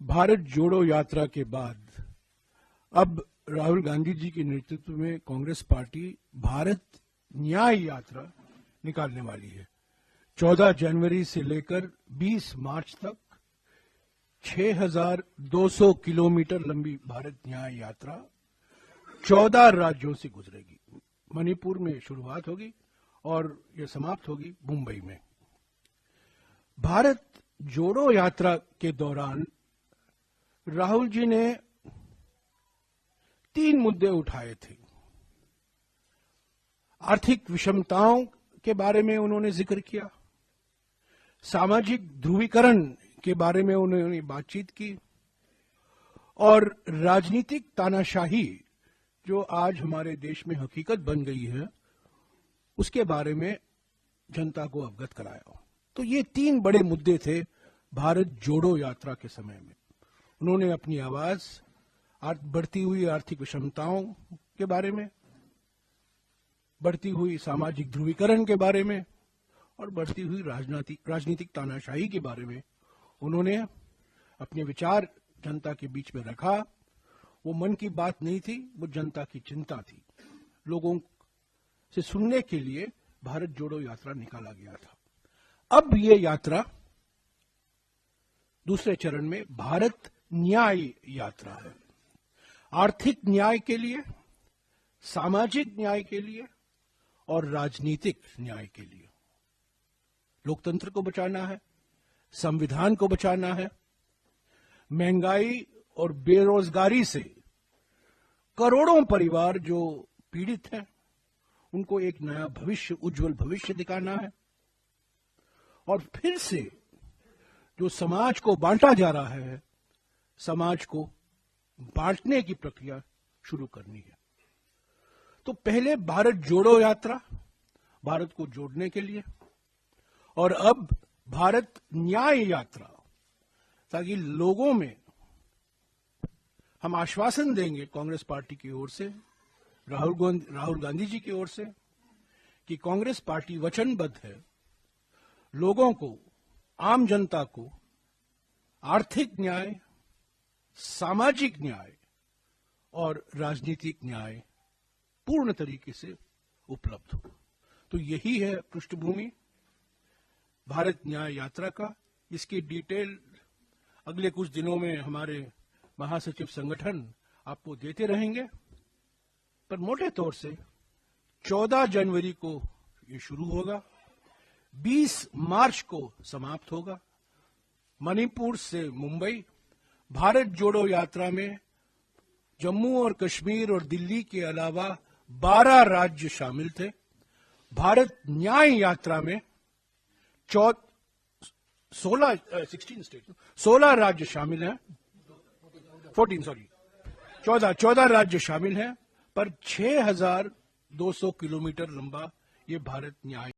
भारत जोड़ो यात्रा के बाद अब राहुल गांधी जी के नेतृत्व में कांग्रेस पार्टी भारत न्याय यात्रा निकालने वाली है। 14 जनवरी से लेकर 20 मार्च तक 6,200 किलोमीटर लंबी भारत न्याय यात्रा 14 राज्यों से गुजरेगी। मणिपुर में शुरुआत होगी और यह समाप्त होगी मुंबई में। भारत जोड़ो यात्रा के दौरान राहुल जी ने 3 मुद्दे उठाए थे। आर्थिक विषमताओं के बारे में उन्होंने जिक्र किया, सामाजिक ध्रुवीकरण के बारे में उन्होंने बातचीत की और राजनीतिक तानाशाही जो आज हमारे देश में हकीकत बन गई है उसके बारे में जनता को अवगत कराया। तो ये 3 बड़े मुद्दे थे भारत जोड़ो यात्रा के समय में। उन्होंने अपनी आवाज बढ़ती हुई आर्थिक विषमताओं के बारे में, बढ़ती हुई सामाजिक ध्रुवीकरण के बारे में और बढ़ती हुई राजनीतिक तानाशाही के बारे में उन्होंने अपने विचार जनता के बीच में रखा। वो मन की बात नहीं थी, वो जनता की चिंता थी। लोगों से सुनने के लिए भारत जोड़ो यात्रा निकाला गया था। अब ये यात्रा दूसरे चरण में भारत न्याय यात्रा है। आर्थिक न्याय के लिए, सामाजिक न्याय के लिए और राजनीतिक न्याय के लिए। लोकतंत्र को बचाना है, संविधान को बचाना है। महंगाई और बेरोजगारी से करोड़ों परिवार जो पीड़ित हैं उनको एक नया भविष्य, उज्जवल भविष्य दिखाना है। और फिर से जो समाज को बांटा जा रहा है, समाज को बांटने की प्रक्रिया शुरू करनी है। तो पहले भारत जोड़ो यात्रा भारत को जोड़ने के लिए, और अब भारत न्याय यात्रा, ताकि लोगों में हम आश्वासन देंगे कांग्रेस पार्टी की ओर से, राहुल गांधी जी की ओर से, कि कांग्रेस पार्टी वचनबद्ध है लोगों को, आम जनता को आर्थिक न्याय, सामाजिक न्याय और राजनीतिक न्याय पूर्ण तरीके से उपलब्ध हो। तो यही है पृष्ठभूमि भारत न्याय यात्रा का। इसकी डिटेल अगले कुछ दिनों में हमारे महासचिव संगठन आपको देते रहेंगे, पर मोटे तौर से 14 जनवरी को ये शुरू होगा, 20 मार्च को समाप्त होगा। मणिपुर से मुंबई। भारत जोड़ो यात्रा में जम्मू और कश्मीर और दिल्ली के अलावा 12 राज्य शामिल थे। भारत न्याय यात्रा में 16 राज्य शामिल हैं, 14 राज्य शामिल हैं, पर 6,200 किलोमीटर लंबा ये भारत न्याय